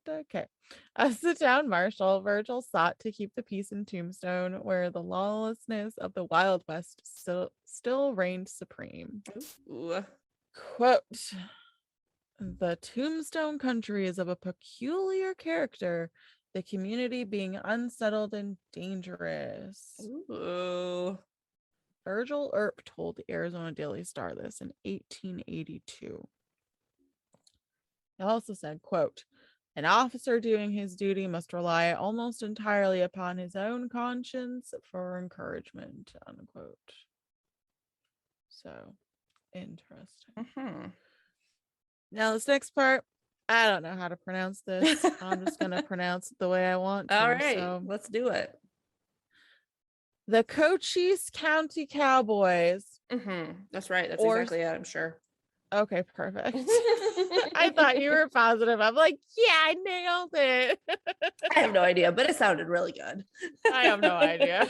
Okay. As the town marshal, Virgil sought to keep the peace in Tombstone, where the lawlessness of the Wild West still reigned supreme. Ooh. Quote, the Tombstone country is of a peculiar character, the community being unsettled and dangerous. Ooh. Virgil Earp told the Arizona Daily Star this in 1882. He also said, quote, an officer doing his duty must rely almost entirely upon his own conscience for encouragement, unquote. So, interesting. Mm-hmm. Now, this next part, I don't know how to pronounce this. I'm just going to pronounce it the way I want to. All right, so. let's do it. The Cochise County Cowboys. Mm-hmm. That's right. That's exactly it, I'm sure. Okay, perfect. I thought you were positive. I'm like, yeah, I nailed it. I have no idea, but it sounded really good. I have no idea.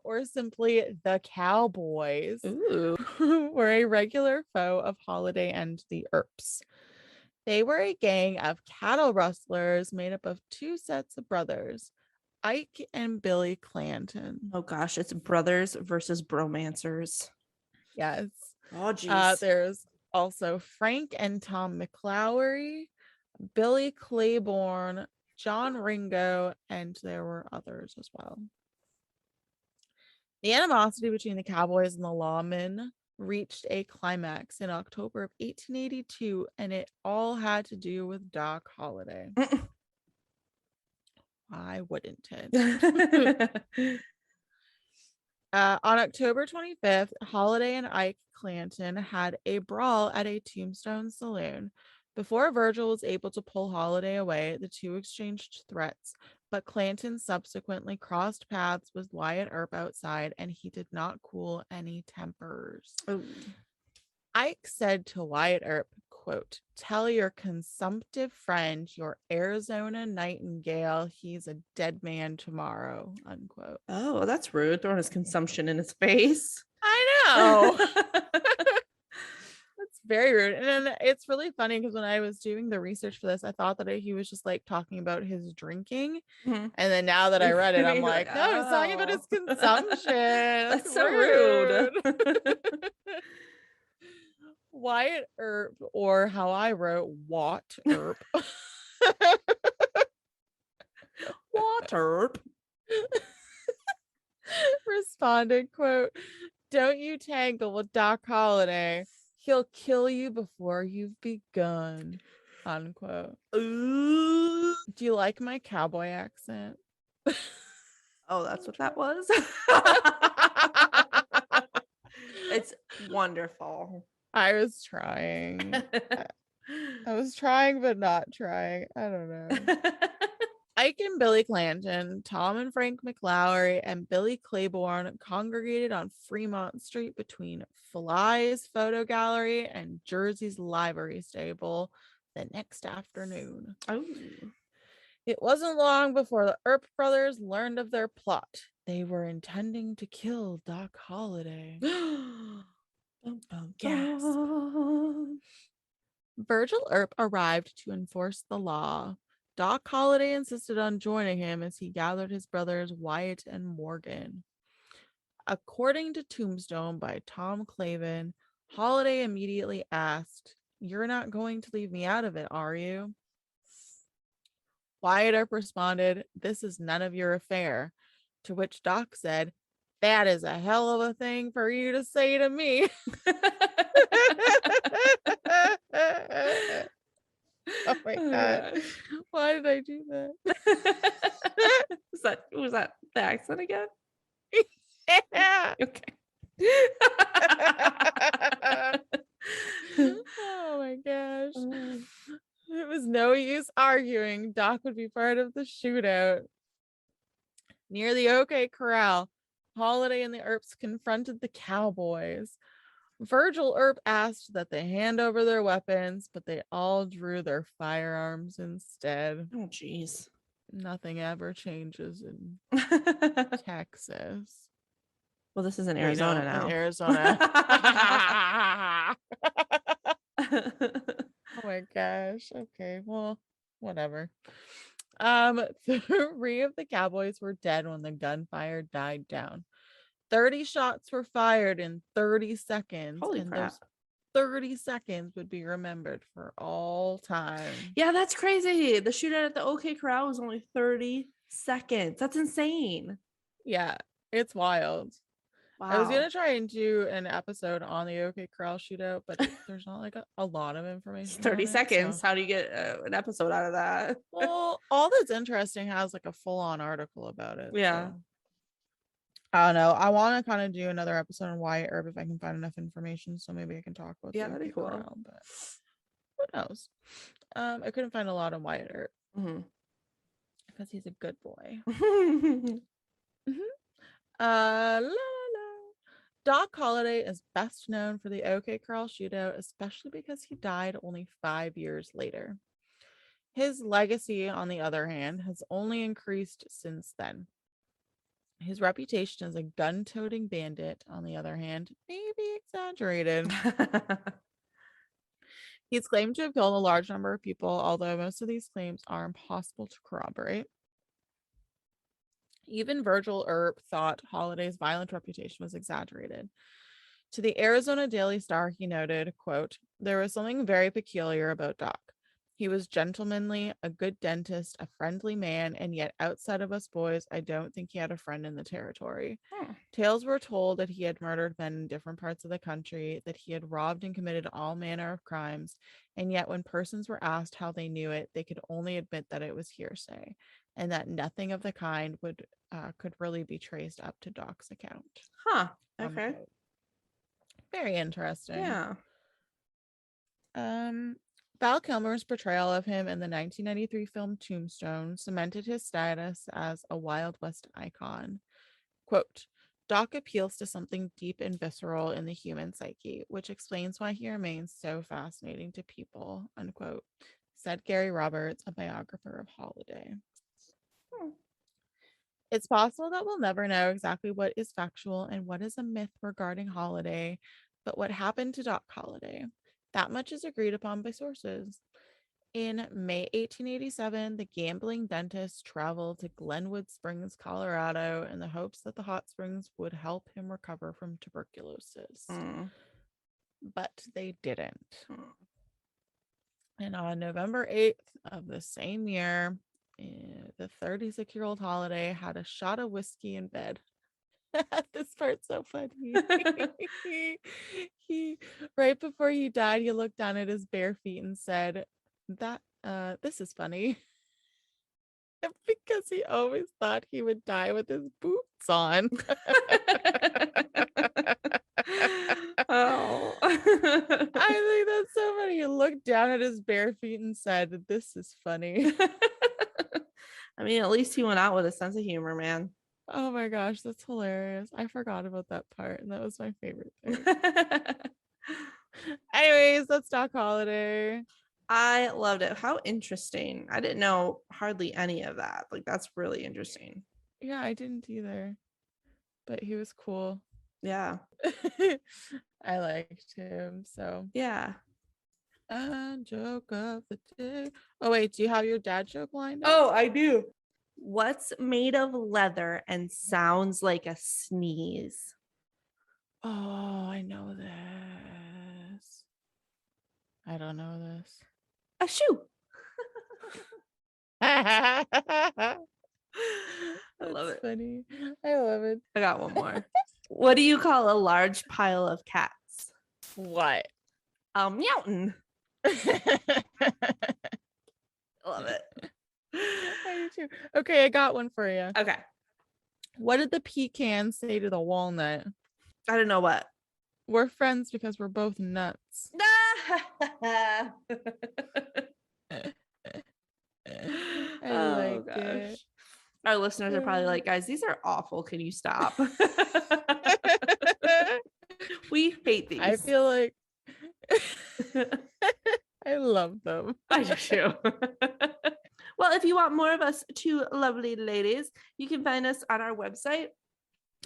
Or simply the Cowboys. Ooh. Were a regular foe of Holliday and the Earps. They were a gang of cattle rustlers made up of two sets of brothers, Ike and Billy Clanton. Oh gosh, it's brothers versus bromancers. Yes. Oh geez. There's also Frank and Tom McLowry, Billy Claiborne, John Ringo, and there were others as well. The animosity between the Cowboys and the lawmen reached a climax in October of 1882, and it all had to do with Doc Holliday. Why wouldn't it? On October 25th, Holliday and Ike Clanton had a brawl at a Tombstone saloon. Before Virgil was able to pull Holliday away, the two exchanged threats, but Clanton subsequently crossed paths with Wyatt Earp outside, and he did not cool any tempers. Ooh. Ike said to Wyatt Earp, quote, tell your consumptive friend, your Arizona Nightingale, he's a dead man tomorrow, unquote. Oh, that's rude. Throwing his consumption in his face. I know. That's very rude. And then it's really funny because when I was doing the research for this, I thought that he was just like talking about his drinking. Mm-hmm. And then now that I read it, I'm like, no, he's talking about his consumption. That's so rude. Wyatt Earp, or how I wrote Watt Earp. Watt Earp. Responded, quote, don't you tangle with Doc Holliday. He'll kill you before you've begun, unquote. Ooh. Do you like my cowboy accent? Oh, that's what that was? It's wonderful. I was trying. I was trying, but not trying. I don't know. Ike and Billy Clanton, Tom and Frank McLowry, and Billy Claiborne congregated on Fremont Street between Fly's Photo Gallery and Jersey's Livery Stable the next afternoon. Oh. It wasn't long before the Earp brothers learned of their plot. They were intending to kill Doc Holliday. Gasp. Virgil Earp arrived to enforce the law. Doc Holliday insisted on joining him as he gathered his brothers Wyatt and Morgan. According to Tombstone by Tom Clavin, Holliday immediately asked, you're not going to leave me out of it, are you? Wyatt Earp responded, this is none of your affair. To which Doc said, that is a hell of a thing for you to say to me. Oh my god. Why did I do that? Was that the accent again? Yeah. Okay. Oh my gosh. It was no use arguing. Doc would be part of the shootout. Near the OK Corral, Holliday and the Earps confronted the cowboys. Virgil Earp asked that they hand over their weapons, but they all drew their firearms instead. Oh, jeez. Nothing ever changes in Texas. Well, this is in Wait, Arizona no, now. in Arizona. Oh my gosh. Okay, well, whatever. 3 of the cowboys were dead when the gunfire died down. 30 shots were fired in 30 seconds. Holy and crap. those 30 seconds would be remembered for all time. Yeah, that's crazy. The shootout at the OK Corral was only 30 seconds. That's insane. Yeah, it's wild. Wow. I was gonna try and do an episode on the OK Corral shootout, but there's not like a lot of information. It's 30 seconds. How do you get an episode out of that? Well, all that's interesting has like a full-on article about it. Yeah. So. I don't know. I want to kind of do another episode on Wyatt Earp if I can find enough information, so maybe I can talk about that'd be cool. Corral, but who knows? I couldn't find a lot on Wyatt Earp because he's a good boy. La, la. Doc Holliday is best known for the OK Corral shootout, especially because he died only 5 years later. His legacy, on the other hand, has only increased since then. His reputation as a gun-toting bandit, on the other hand, may be exaggerated. He's claimed to have killed a large number of people, although most of these claims are impossible to corroborate. Even Virgil Earp thought Holliday's violent reputation was exaggerated. To the Arizona Daily Star, he noted, quote, "There was something very peculiar about Doc. He was gentlemanly, a good dentist, a friendly man, and yet outside of us boys, I don't think he had a friend in the territory. Tales were told that he had murdered men in different parts of the country, that he had robbed and committed all manner of crimes, and yet when persons were asked how they knew it, they could only admit that it was hearsay, and that nothing of the kind could really be traced up to Doc's account." Huh. Okay. Unquote. Very interesting. Yeah. Val Kilmer's portrayal of him in the 1993 film Tombstone cemented his status as a Wild West icon. Quote, "Doc appeals to something deep and visceral in the human psyche, which explains why he remains so fascinating to people," unquote, said Gary Roberts, a biographer of Holliday. It's possible that we'll never know exactly what is factual and what is a myth regarding Holliday, but what happened to Doc Holliday? That much is agreed upon by sources. In May 1887, the gambling dentist traveled to Glenwood Springs, Colorado, in the hopes that the hot springs would help him recover from tuberculosis. But they didn't. And on November 8th of the same year, the 36-year-old Holliday had a shot of whiskey in bed. This part's so funny. he right before he died, he looked down at his bare feet and said, "This is funny." Because he always thought he would die with his boots on. Oh. I think that's so funny. He looked down at his bare feet and said, "This is funny." I mean, at least he went out with a sense of humor, man. Oh my gosh, that's hilarious. I forgot about that part, and that was my favorite thing. Anyways, that's Doc Holliday. I loved it. How interesting. I didn't know hardly any of that. Like, that's really interesting. Yeah, I didn't either. But he was cool. Yeah. I liked him. So yeah. Joke of the day. Oh, wait, do you have your dad joke lined up? Oh, I do. What's made of leather and sounds like a sneeze? Oh, I know this. I don't know this. A shoe. I love it. Funny. I love it. I got one more. What do you call a large pile of cats? What? Meowing. Love it. I do too. Okay, I got one for you. Okay. What did the pecan say to the walnut? I don't know what. We're friends because we're both nuts. Our listeners are probably like, guys, these are awful. Can you stop? We hate these. I feel like I love them. I do too. Well, if you want more of us two lovely ladies, you can find us on our website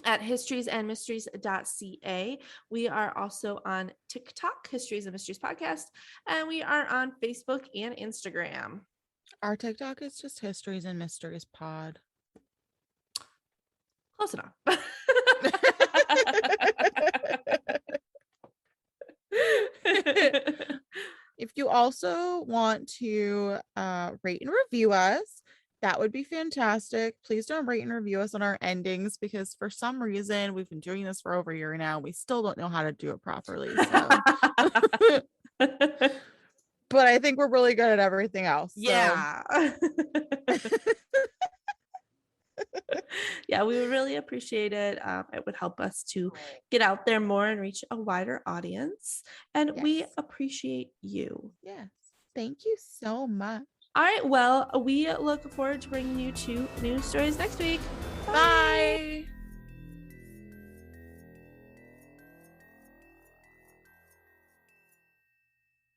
at historiesandmysteries.ca. We are also on TikTok, Histories and Mysteries Podcast, and we are on Facebook and Instagram. Our TikTok is just Histories and Mysteries Pod. Close enough. If you also want to rate and review us, that would be fantastic. Please don't rate and review us on our endings, because for some reason we've been doing this for over a year now. We still don't know how to do it properly. So. But I think we're really good at everything else. So. Yeah. Yeah, we would really appreciate it. It would help us to get out there more and reach a wider audience. And we appreciate you. Yes. Thank you so much. All right. Well, we look forward to bringing you 2 new stories next week. Bye.